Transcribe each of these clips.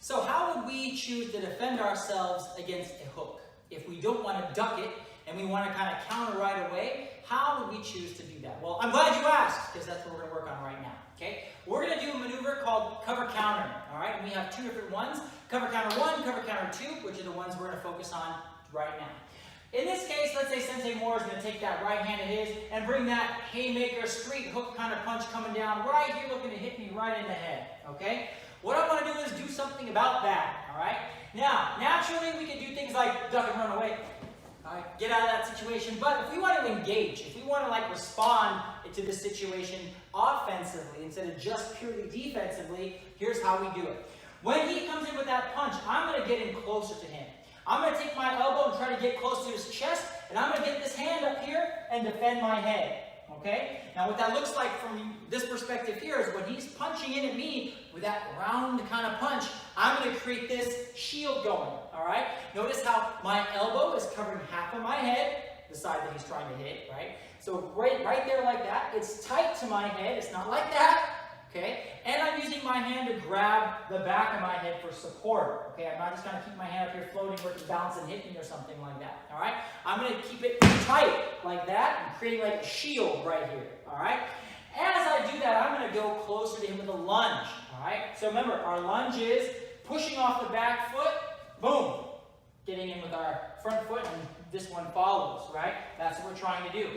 So how would we choose to defend ourselves against a hook? If we don't want to duck it and we want to kind of counter right away, how would we choose to do that? Well, I'm glad you asked, because that's what we're going to work on right now. Okay? We're going to do a maneuver called cover counter. All right? And we have two different ones: cover counter 1, cover counter 2, which are the ones we're going to focus on right now. In this case, let's say Sensei Moore is going to take that right hand of his and bring that haymaker, straight hook kind of punch coming down right here, looking to hit me right in the head. Okay? What I want to do is do something about that. All right? Now, naturally, we can do things like duck and run away. All right? Get out of that situation. But if we want to engage, if we want to respond to the situation offensively instead of just purely defensively, here's how we do it. When he comes in with that punch, I'm going to get in closer to him. I'm going to take my elbow and try to get close to his chest, and I'm going to get this hand up here and defend my head. Okay? Now what that looks like from this perspective here is when he's punching in at me with that round kind of punch, I'm going to create this shield going. Alright? Notice how my elbow is covering half of my head, the side that he's trying to hit, right? So right there like that, it's tight to my head, it's not like that. Okay? And I'm using my hand to grab the back of my head for support. Okay? I'm not just going to keep my hand up here floating where it can bounce and hit me or something like that. Alright? I'm going to keep it tight like that and creating like a shield right here. Alright? As I do that, I'm going to go closer to him with a lunge. Alright? So remember, our lunge is pushing off the back foot, boom. Getting in with our front foot, and this one follows. Right? That's what we're trying to do.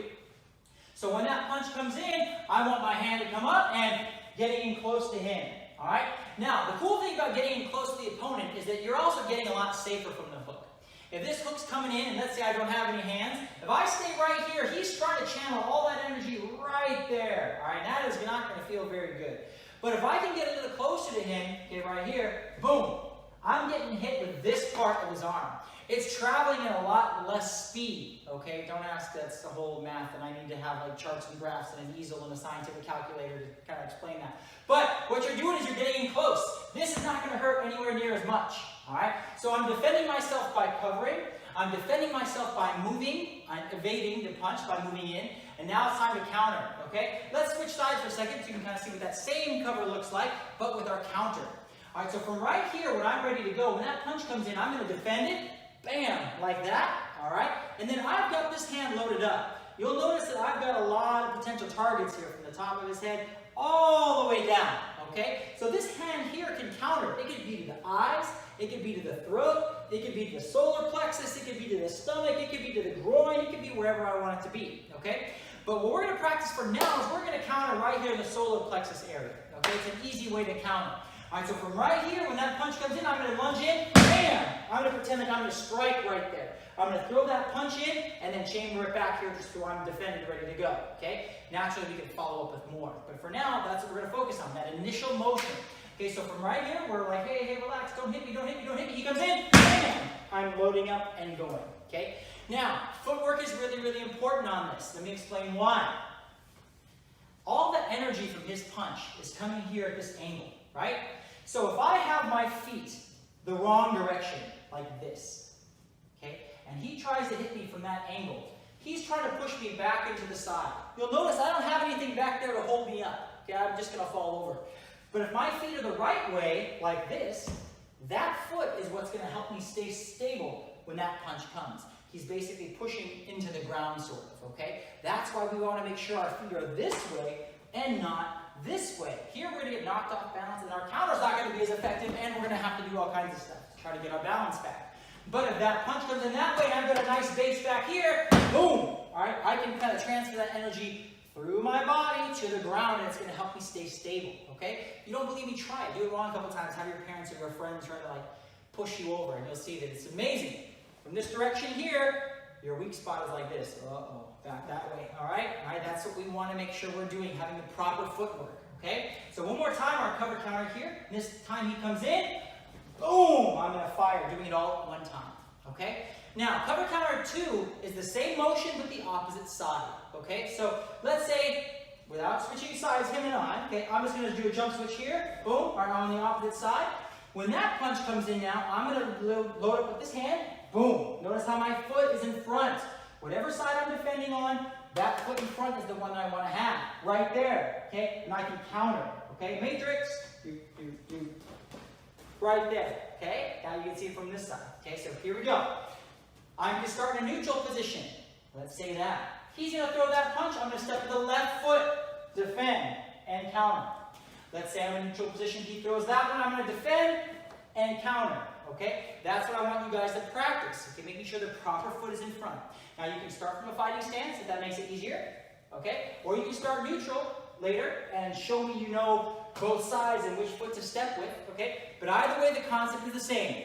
So when that punch comes in, I want my hand to come up and getting in close to him. Alright? Now, the cool thing about getting in close to the opponent is that you're also getting a lot safer from the hook. If this hook's coming in, and let's say I don't have any hands, if I stay right here, he's trying to channel all that energy right there. Alright? That is not going to feel very good. But if I can get a little closer to him, okay, right here, boom, I'm getting hit with this part of his arm. It's traveling at a lot less speed, okay? Don't ask, that's the whole math, and I need to have charts and graphs and an easel and a scientific calculator to kind of explain that. But what you're doing is you're getting in close. This is not going to hurt anywhere near as much, all right? So I'm defending myself by covering. I'm defending myself by moving. I'm evading the punch by moving in. And now it's time to counter, okay? Let's switch sides for a second so you can kind of see what that same cover looks like, but with our counter. All right, so from right here, when I'm ready to go, when that punch comes in, I'm going to defend it. Bam, like that, all right? And then I've got this hand loaded up. You'll notice that I've got a lot of potential targets here from the top of his head all the way down, okay? So this hand here can counter. It could be to the eyes, it could be to the throat, it could be to the solar plexus, it could be to the stomach, it could be to the groin, it could be wherever I want it to be, okay? But what we're going to practice for now is we're going to counter right here in the solar plexus area, okay? It's an easy way to counter. All right, so from right here, when that punch comes in, I'm going to lunge in, bam! I'm going to pretend like I'm going to strike right there. I'm going to throw that punch in, and then chamber it back here just so I'm defended, ready to go, okay? Naturally, we can follow up with more. But for now, that's what we're going to focus on, that initial motion. Okay, so from right here, we're like, hey, relax, don't hit me, don't hit me, don't hit me. He comes in, bam! I'm loading up and going, okay? Now, footwork is really, really important on this. Let me explain why. All the energy from his punch is coming here at this angle, right? So if I have my feet the wrong direction, like this, okay, and he tries to hit me from that angle, he's trying to push me back into the side. You'll notice I don't have anything back there to hold me up, okay, I'm just going to fall over. But if my feet are the right way, like this, that foot is what's going to help me stay stable when that punch comes. He's basically pushing into the ground, sort of, okay? That's why we want to make sure our feet are this way and not this way. Here we're going to get knocked off balance, and our counter's not going to be as effective, and we're going to have to do all kinds of stuff to try to get our balance back. But if that punch comes in that way, and I've got a nice base back here, boom! All right, I can kind of transfer that energy through my body to the ground, and it's going to help me stay stable, okay? If you don't believe me, try it. Do it wrong a couple times. Have your parents or your friends try to push you over, and you'll see that it's amazing. From this direction here, your weak spot is like this. Uh-oh, back that way. All right? That's what we want to make sure we're doing, having the proper footwork. Okay? So one more time, our cover counter here. And this time he comes in, boom! I'm going to fire, doing it all at one time. Okay? Now, cover counter 2 is the same motion but the opposite side. Okay? So let's say, without switching sides, him and I, okay, I'm just going to do a jump switch here. Boom! All right, on the opposite side. When that punch comes in now, I'm going to load up with this hand. Boom! Notice how my foot is in front. Whatever side I'm defending on, that foot in front is the one that I want to have. Right there. Okay? And I can counter. Okay? Matrix. right there, okay? Now you can see it from this side, okay? So here we go. I'm going to start in a neutral position. Let's say that. He's going to throw that punch. I'm going to step with the left foot, defend, and counter. Let's say I'm in a neutral position. He throws that one. I'm going to defend and counter, okay? That's what I want you guys to practice, okay? Making sure the proper foot is in front. Now you can start from a fighting stance if that makes it easier, okay? Or you can start neutral later and show me you know both sides and which foot to step with, okay? But either way, the concept is the same.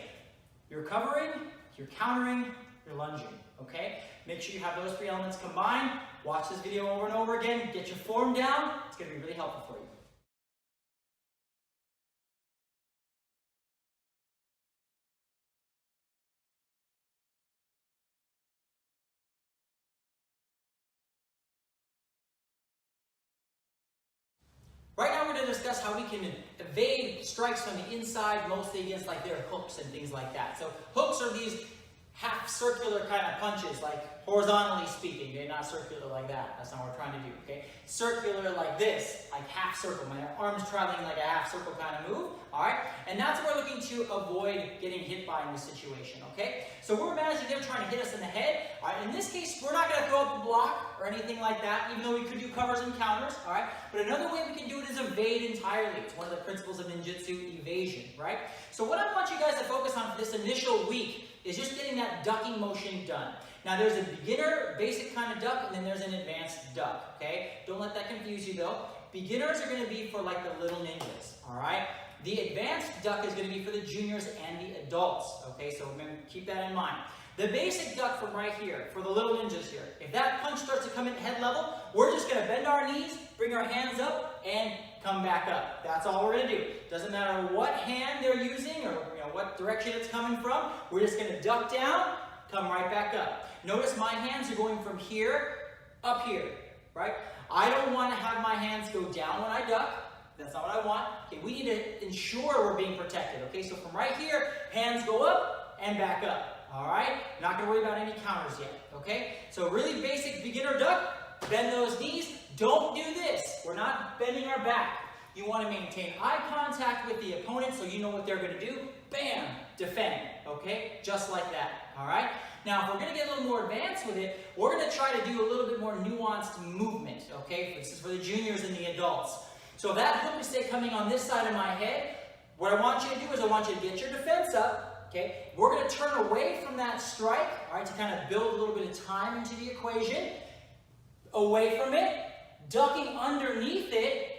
You're covering, you're countering, you're lunging, okay? Make sure you have those three elements combined. Watch this video over and over again. Get your form down. It's going to be really helpful for you. Right now we're going to discuss how we can evade strikes from the inside, mostly against like their hooks and things like that. So hooks are these half circular kind of punches, like horizontally speaking. They're not circular like that. That's not what we're trying to do, okay? Circular like this, like half circle. My arm's traveling like a half circle kind of move, all right? And that's what we're looking to avoid getting hit by in this situation, okay? So we're imagining they're trying to hit us in the head, all right? In this case, we're not going to throw up a block or anything like that, even though we could do covers and counters, all right? But another way we can do it is evade entirely. It's one of the principles of ninjutsu, evasion, right? So what I want you guys to focus on for this initial week is just getting that ducking motion done. Now there's a beginner, basic kind of duck, and then there's an advanced duck, okay? Don't let that confuse you though. Beginners are going to be for like the little ninjas, all right? The advanced duck is going to be for the juniors and the adults, okay? So remember, keep that in mind. The basic duck from right here, for the little ninjas here, if that punch starts to come in head level, we're just going to bend our knees, bring our hands up, and come back up. That's all we're going to do. Doesn't matter what hand they're using or what direction it's coming from. We're just going to duck down, come right back up. Notice my hands are going from here up here, right? I don't want to have my hands go down when I duck. That's not what I want. Okay, we need to ensure we're being protected. Okay, so from right here, hands go up and back up. All right? Not going to worry about any counters yet. Okay? So really basic beginner duck. Bend those knees. Don't do this. We're not bending our back. You want to maintain eye contact with the opponent so you know what they're going to do. Bam! Defend. Okay? Just like that. All right? Now, if we're going to get a little more advanced with it, we're going to try to do a little bit more nuanced movement. Okay? This is for the juniors and the adults. So if that hook is, say, coming on this side of my head, what I want you to do is I want you to get your defense up. Okay? We're going to turn away from that strike, all right, to kind of build a little bit of time into the equation. Away from it, ducking underneath it,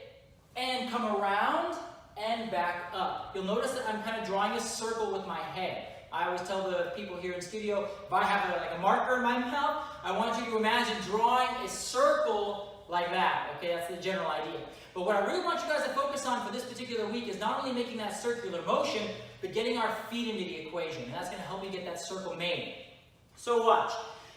and come around and back up. You'll notice that I'm kind of drawing a circle with my head. I always tell the people here in studio, if I have like a marker in my mouth, I want you to imagine drawing a circle like that. Okay, that's the general idea. But what I really want you guys to focus on for this particular week is not only making that circular motion, but getting our feet into the equation. And that's going to help me get that circle made. So watch.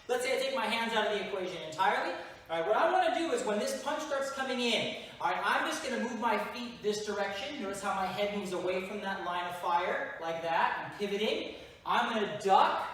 Let's say I take my hands out of the equation entirely. All right, what I want to do is when this punch starts coming in, all right, I'm just going to move my feet this direction. Notice how my head moves away from that line of fire, like that. I'm pivoting. I'm going to duck.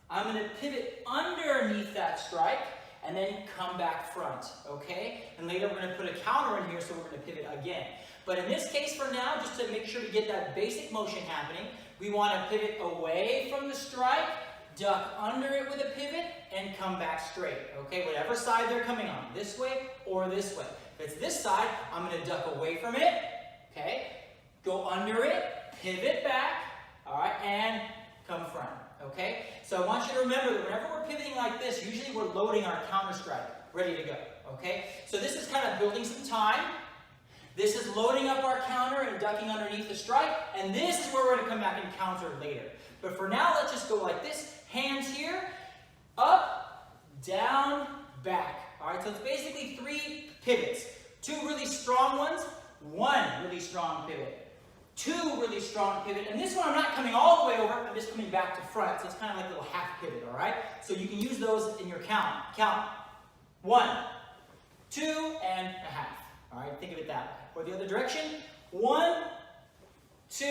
I'm going to pivot underneath that strike, and then come back front, okay? And later we're going to put a counter in here, so we're going to pivot again. But in this case for now, just to make sure we get that basic motion happening, we want to pivot away from the strike, duck under it with a pivot, and come back straight, okay? Whatever side they're coming on, this way or this way. If it's this side, I'm going to duck away from it, okay? Go under it, pivot back, all right, and come front, okay? So I want you to remember that whenever we're pivoting like this, usually we're loading our counter strike, ready to go, okay? So this is kind of building some time. This is loading up our counter and ducking underneath the strike, and this is where we're going to come back and counter later. But for now, let's just go like this. Hands here, up, down, back. All right, so it's basically 3 pivots. 2 really strong ones, 1 really strong pivot. 2 really strong pivot, and this one I'm not coming all the way over, I'm just coming back to front, so it's kind of like a little half pivot, all right? So you can use those in your count. Count. 1, 2, and a half. All right, think of it that way. Or the other direction. 1, 2,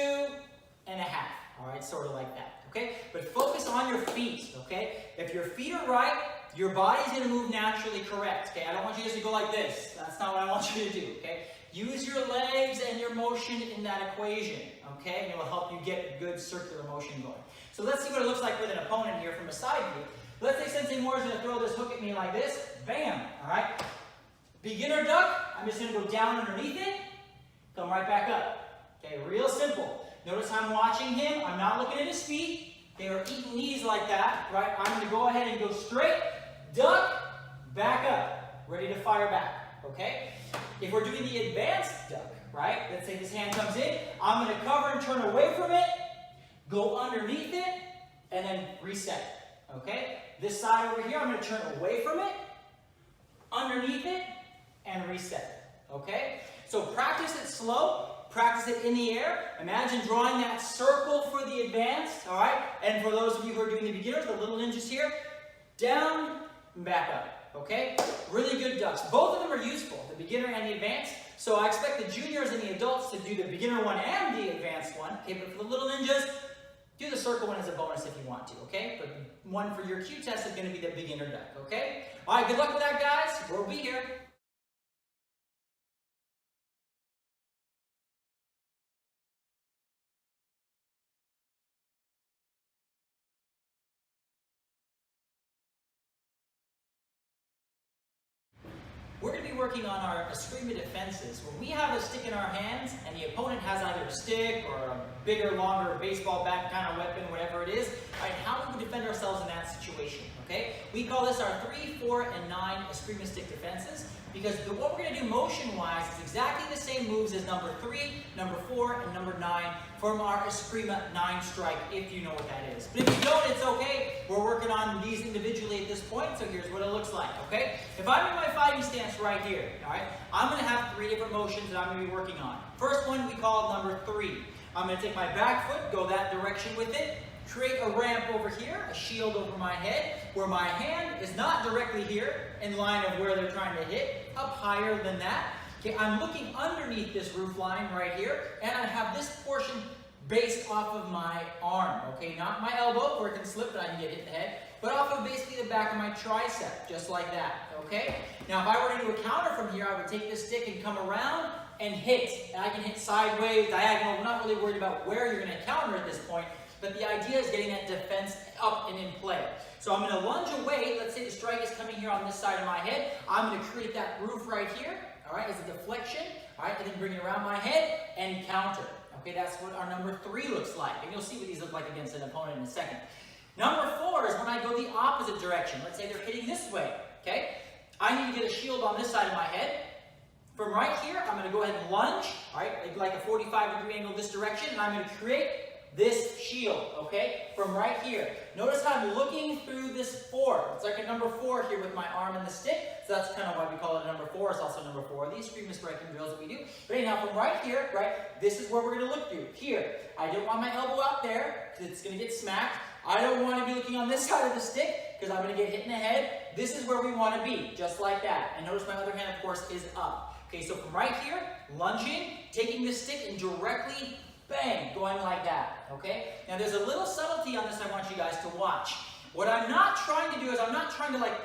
and a half. All right, sort of like that, okay? But focus on your feet, okay? If your feet are right, your body's going to move naturally correct, okay? I don't want you guys to go like this. That's not what I want you to do, okay? Use your legs and your motion in that equation, okay? And it will help you get a good circular motion going. So let's see what it looks like with an opponent here from a side view. Let's say Sensei Moore is going to throw this hook at me like this. Bam, all right? Beginner duck, I'm just going to go down underneath it, come right back up. Okay, real simple. Notice I'm watching him. I'm not looking at his feet. They are eating knees like that, right? I'm going to go ahead and go straight, duck, back up, ready to fire back, okay? If we're doing the advanced duck, right? Let's say this hand comes in. I'm going to cover and turn away from it, go underneath it, and then reset, okay? This side over here, I'm going to turn away from it, underneath it, and reset, okay? So practice it slow. Practice it in the air. Imagine drawing that circle for the advanced, all right? And for those of you who are doing the beginners, the little ninjas here, down and back up, okay? Really good ducks. Both of them are useful, the beginner and the advanced. So I expect the juniors and the adults to do the beginner one and the advanced one. Okay, but for the little ninjas, do the circle one as a bonus if you want to, okay? But one for your Q test is going to be the beginner duck, okay? All right, good luck with that, guys. We'll be here. We're going to be working on our Eskrima defenses. When we have a stick in our hands and the opponent has either a stick or a bigger, longer baseball bat kind of weapon, whatever it is, right, how do we defend ourselves in that situation, okay? We call this our 3, 4, and 9 Eskrima stick defenses because what we're going to do motion-wise is exactly the same moves as number 3, number 4, and number 9 from our Eskrima 9-strike, if you know what that is. But if you don't, it's okay. We're working on these individually at this point, so here's what it looks like, okay? If I'm in my fighting stance right here, all right, I'm going to have 3 different motions that I'm going to be working on. First one we call number 3. I'm going to take my back foot, go that direction with it, create a ramp over here, a shield over my head, where my hand is not directly here in line of where they're trying to hit, up higher than that. Okay, I'm looking underneath this roof line right here, and I have this portion based off of my arm, okay? Not my elbow, where it can slip and I can get hit in the head, but off of basically the back of my tricep, just like that, okay? Now, if I were to do a counter from here, I would take this stick and come around and hit. And I can hit sideways, diagonal. I'm not really worried about where you're going to counter at this point, but the idea is getting that defense up and in play. So I'm going to lunge away. Let's say the strike is coming here on this side of my head. I'm going to create that roof right here, all right, as a deflection, all right, and then bring it around my head and counter. Okay, that's what our number 3 looks like. And you'll see what these look like against an opponent in a second. Number 4 is when I go the opposite direction. Let's say they're hitting this way, okay? I need to get a shield on this side of my head. From right here, I'm going to go ahead and lunge, all right, like a 45-degree angle this direction, and I'm going to create this shield, okay, from right here. Notice how I'm looking through this 4. It's like a number 4 here with my arm and the stick, so that's kind of why we call it a number 4. It's also number 4 of these Eskrima striking drills that we do. But anyhow, from right here, right, this is where we're going to look through. Here, I don't want my elbow out there, because it's going to get smacked. I don't want to be looking on this side of the stick, because I'm going to get hit in the head. This is where we want to be, just like that. And notice my other hand, of course, is up. Okay, so from right here, lunging, taking this stick and directly, bang, going like that, okay? Now there's a little subtlety on this I want you guys to watch. What I'm not trying to do is I'm not trying to like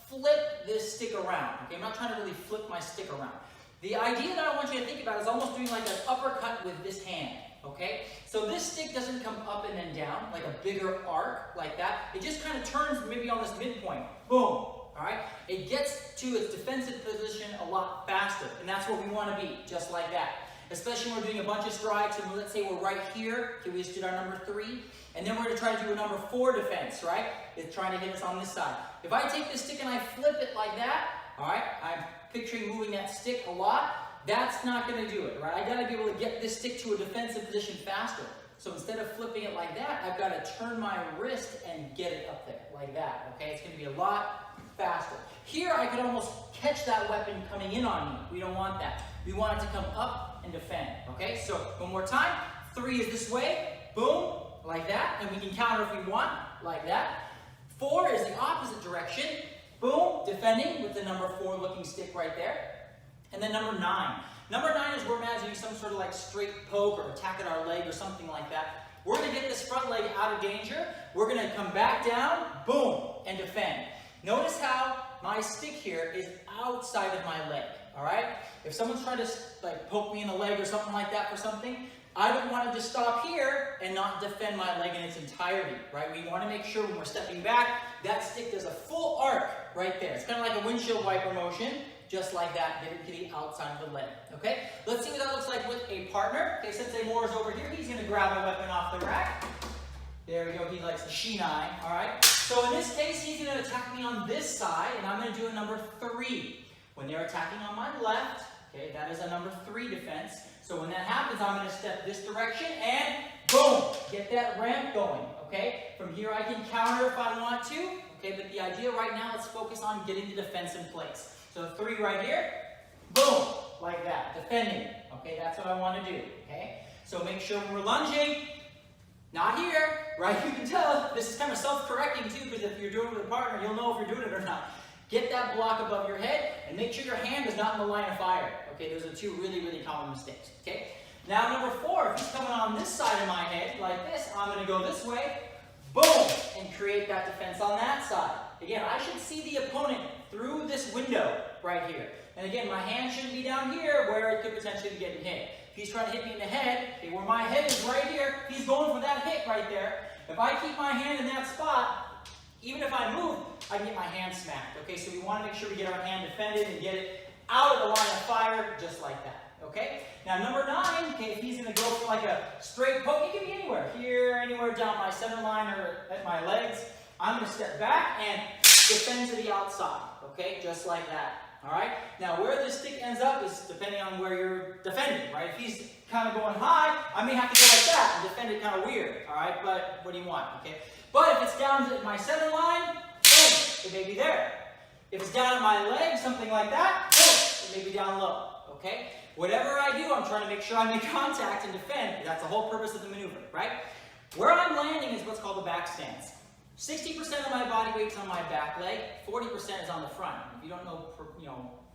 flip this stick around, okay? I'm not trying to really flip my stick around. The idea that I want you to think about is almost doing like an uppercut with this hand, okay? So this stick doesn't come up and then down like a bigger arc like that. It just kind of turns maybe on this midpoint, boom. All right, it gets to its defensive position a lot faster, and that's where we want to be, just like that. Especially when we're doing a bunch of strikes, and let's say we're right here, okay, we just did our number 3, and then we're going to try to do a number 4 defense, right? It's trying to hit us on this side. If I take this stick and I flip it like that, all right, I'm picturing moving that stick a lot, that's not going to do it, right? I got to be able to get this stick to a defensive position faster. So instead of flipping it like that, I've got to turn my wrist and get it up there, like that, okay? It's going to be a lot faster. Here, I could almost catch that weapon coming in on me. We don't want that. We want it to come up and defend, okay? So, one more time. 3 is this way, boom, like that, and we can counter if we want, like that. 4 is the opposite direction, boom, defending with the number 4 looking stick right there. And then number 9. Number 9 is we're imagining some sort of like straight poke or attack at our leg or something like that. We're going to get this front leg out of danger. We're going to come back down, boom, and defend. Notice how my stick here is outside of my leg, all right? If someone's trying to like poke me in the leg or something like that for something, I don't want to just stop here and not defend my leg in its entirety, right? We want to make sure when we're stepping back, that stick does a full arc right there. It's kind of like a windshield wiper motion, just like that, get it to the outside of the leg, okay? Let's see what that looks like with a partner. Okay, Sensei Moore's over here. He's going to grab a weapon off the rack. There we go, he likes the Shinai, all right? So in this case, he's going to attack me on this side, and I'm going to do a number 3. When they're attacking on my left, okay, that is a number 3 defense. So when that happens, I'm going to step this direction and boom, get that ramp going, okay? From here I can counter if I want to, okay? But the idea right now, let's focus on getting the defense in place. So 3 right here, boom, like that, defending, okay? That's what I want to do, okay? So make sure when we're lunging, not here, right? You can tell this is kind of self-correcting too, because if you're doing it with a partner, you'll know if you're doing it or not. Get that block above your head and make sure your hand is not in the line of fire. Okay, those are 2 really, really common mistakes. Okay, now number 4, if he's coming on this side of my head like this, I'm going to go this way, boom, and create that defense on that side. Again, I should see the opponent through this window right here. And again, my hand shouldn't be down here where it could potentially be getting hit. If he's trying to hit me in the head, okay, where my head is right here, he's going for that hit right there. If I keep my hand in that spot, even if I move, I can get my hand smacked. Okay, so we want to make sure we get our hand defended and get it out of the line of fire just like that. Okay, now number 9, okay, if he's going to go for like a straight poke, it can be anywhere. Here, anywhere down my center line or at my legs. I'm going to step back and defend to the outside. Okay, just like that. All right, now where this stick ends up is depending on where you're defending, right? If he's kind of going high, I may have to go like that and defend it kind of weird. All right, but what do you want? Okay. But if it's down at my center line, boom, it may be there. If it's down at my leg, something like that, boom, it may be down low, okay? Whatever I do, I'm trying to make sure I make contact and defend. That's the whole purpose of the maneuver, right? Where I'm landing is what's called the back stance. 60% of my body weight's on my back leg, 40% is on the front. If you don't know,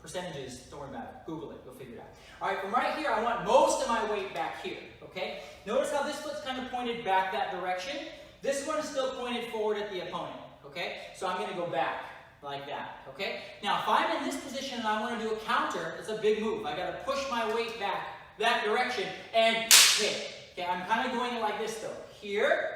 percentages, don't worry about it. Google it, you'll figure it out. All right, from right here, I want most of my weight back here, okay? Notice how this foot's kind of pointed back that direction. This one is still pointed forward at the opponent, okay? So I'm going to go back like that, okay? Now, if I'm in this position and I want to do a counter, it's a big move. I got to push my weight back that direction and hit. Okay, I'm kind of going it like this though. Here,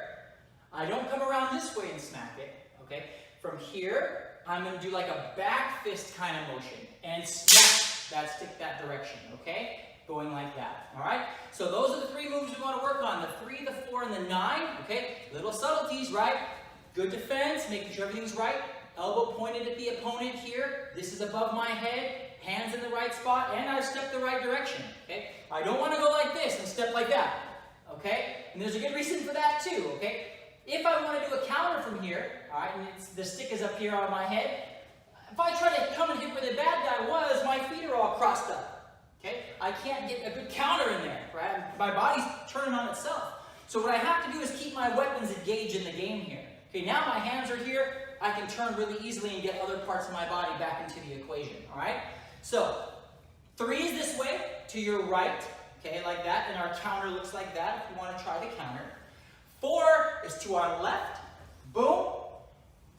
I don't come around this way and smack it, okay? From here, I'm going to do like a back fist kind of motion and smack that stick that direction, okay? Going like that, all right? So those are the 3 moves we want to work on, the 3, the 4, and the 9, okay? Little subtleties, right? Good defense, making sure everything's right. Elbow pointed at the opponent here. This is above my head, hands in the right spot, and I've stepped the right direction, okay? I don't want to go like this and step like that, okay? And there's a good reason for that too, okay? If I want to do a counter from here, all right, and the stick is up here on my head, if I try to come and hit where the bad guy was, my feet are all crossed up. Okay? I can't get a good counter in there, right? My body's turning on itself. So what I have to do is keep my weapons engaged in the game here. Okay, now my hands are here. I can turn really easily and get other parts of my body back into the equation, all right? So 3 is this way, to your right, okay, like that, and our counter looks like that if you want to try the counter. 4 is to our left, boom,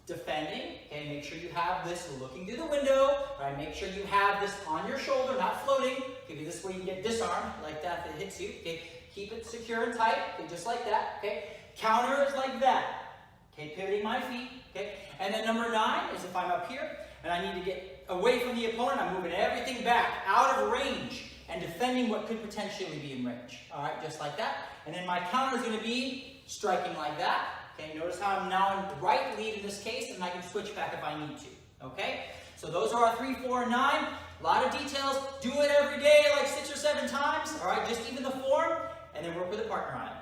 defending, okay, make sure you have this looking through the window, right, make sure you have this on your shoulder, not floating, okay, this way you can get disarmed, like that if it hits you, okay, keep it secure and tight, okay, just like that, okay, counter is like that, okay, pivoting my feet, okay, and then number 9 is if I'm up here, and I need to get away from the opponent, I'm moving everything back, out of range, and defending what could potentially be in range, all right, just like that, and then my counter is going to be striking like that. Okay, notice how I'm now in the right lead in this case, and I can switch back if I need to. Okay, so those are our 3, 4, and 9. A lot of details. Do it every day, like 6 or 7 times. All right, just even the form, and then work with a partner on it.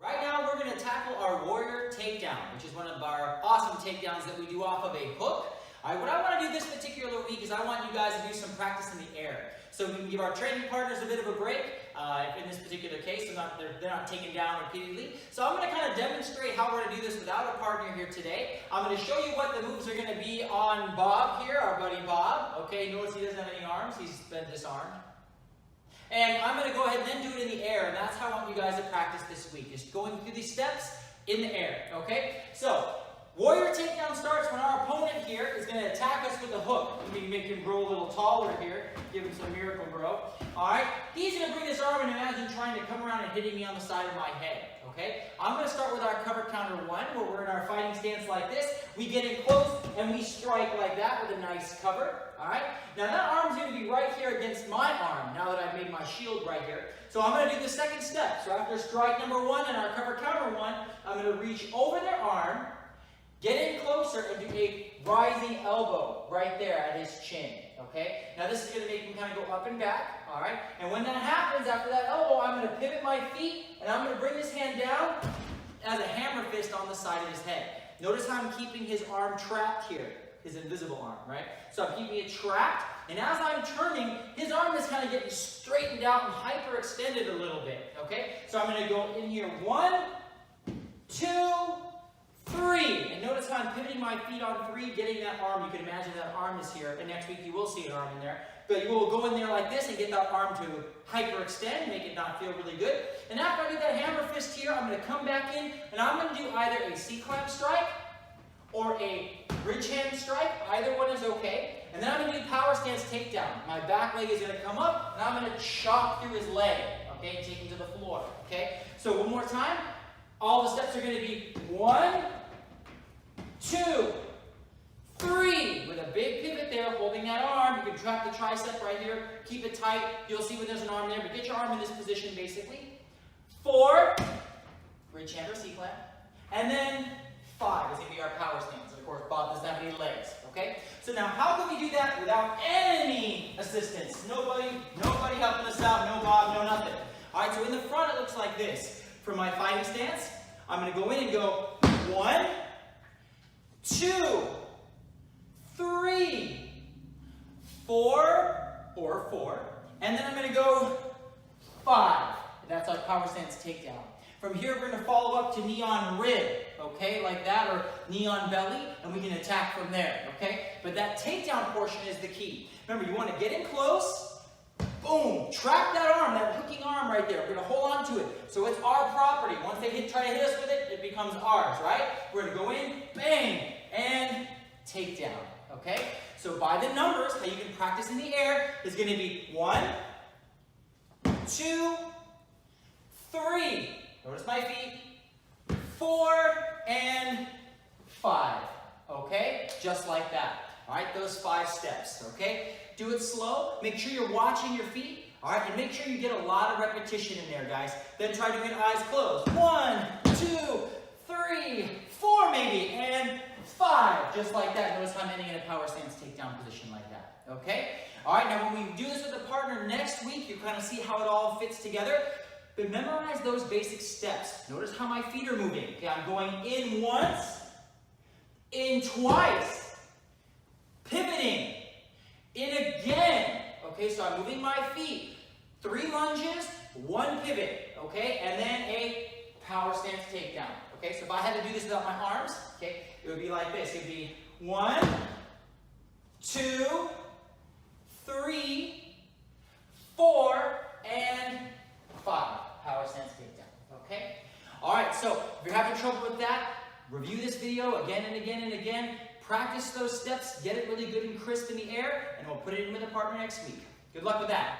Right now, we're going to tackle our warrior takedown, which is one of our awesome takedowns that we do off of a hook. All right, what I want to do this particular week is I want you guys to do some practice in the air. So we can give our training partners a bit of a break. In this particular case, they're not taken down repeatedly. So I'm going to kind of demonstrate how we're going to do this without a partner here today. I'm going to show you what the moves are going to be on Bob here, our buddy Bob. Okay, notice he doesn't have any arms. He's been disarmed. And I'm going to go ahead and then do it in the air, and that's how I want you guys to practice this week, is going through these steps in the air, okay? So, Warrior takedown starts when our opponent here is going to attack us with a hook. Maybe make him grow a little taller here, give him some miracle grow. Alright, he's going to bring this arm and imagine trying to come around and hitting me on the side of my head. Okay, I'm going to start with our cover counter 1, where we're in our fighting stance like this. We get in close and we strike like that with a nice cover. Alright, now that arm's going to be right here against my arm, now that I've made my shield right here. So I'm going to do the second step. So after strike number 1 and our cover counter 1, I'm going to reach over their arm, get in closer, and do a rising elbow right there at his chin. Okay? Now this is going to make him kind of go up and back. Alright? And when that happens, after that elbow, I'm going to pivot my feet, and I'm going to bring this hand down as a hammer fist on the side of his head. Notice how I'm keeping his arm trapped here. His invisible arm, right? So I'm keeping it trapped, and as I'm turning, his arm is kind of getting straightened out and hyperextended a little bit. Okay? So I'm going to go in here. 1, 2, 3. And notice how I'm pivoting my feet on 3, getting that arm. You can imagine that arm is here. And next week you will see an arm in there. But you will go in there like this and get that arm to hyperextend, make it not feel really good. And after I do that hammer fist here, I'm going to come back in, and I'm going to do either a C-clamp strike or a bridge hand strike. Either one is okay. And then I'm going to do power stance takedown. My back leg is going to come up, and I'm going to chop through his leg. Okay, and take him to the floor. Okay? So one more time. All the steps are going to be 1, 2, 3, with a big pivot there, holding that arm. You can trap the tricep right here. Keep it tight. You'll see when there's an arm there, but get your arm in this position basically. 4, bridge hand or C-clamp. And then 5 is going to be our power stance. And of course, Bob doesn't have any legs. Okay? So now, how can we do that without any assistance? Nobody helping us out. No Bob, no nothing. All right, so in the front, it looks like this. For my fighting stance, I'm going to go in and go 1, 2, 3, 4, or 4, and then I'm going to go 5. That's our power stance takedown. From here, we're going to follow up to knee on rib, okay, like that, or knee on belly, and we can attack from there, okay? But that takedown portion is the key. Remember, you want to get in close. Boom! Trap that arm, that hooking arm right there. We're going to hold on to it. So it's our property. Once they try to hit us with it, it becomes ours, right? We're going to go in, bang, and take down. Okay? So by the numbers, how you can practice in the air is going to be 1, 2, 3. Notice my feet. 4 and 5. Okay? Just like that. All right? Those 5 steps. Okay? Do it slow. Make sure you're watching your feet. All right? And make sure you get a lot of repetition in there, guys. Then try doing eyes closed. 1, 2, 3, 4 maybe, and 5. Just like that. Notice how I'm ending in a power stance takedown position like that. Okay? All right, now when we do this with a partner next week, you kind of see how it all fits together. But memorize those basic steps. Notice how my feet are moving. Okay, I'm going in once, in twice, pivoting, in again. Okay, so I'm moving my feet. 3 lunges, 1 pivot. Okay, and then a power stance takedown. Okay, so if I had to do this without my arms, okay, it would be like this. It would be 1, 2, 3, 4, and 5. Power stance takedown. Okay? Alright, so if you're having trouble with that, review this video again and again and again. Practice those steps, get it really good and crisp in the air, and we'll put it in with a partner next week. Good luck with that.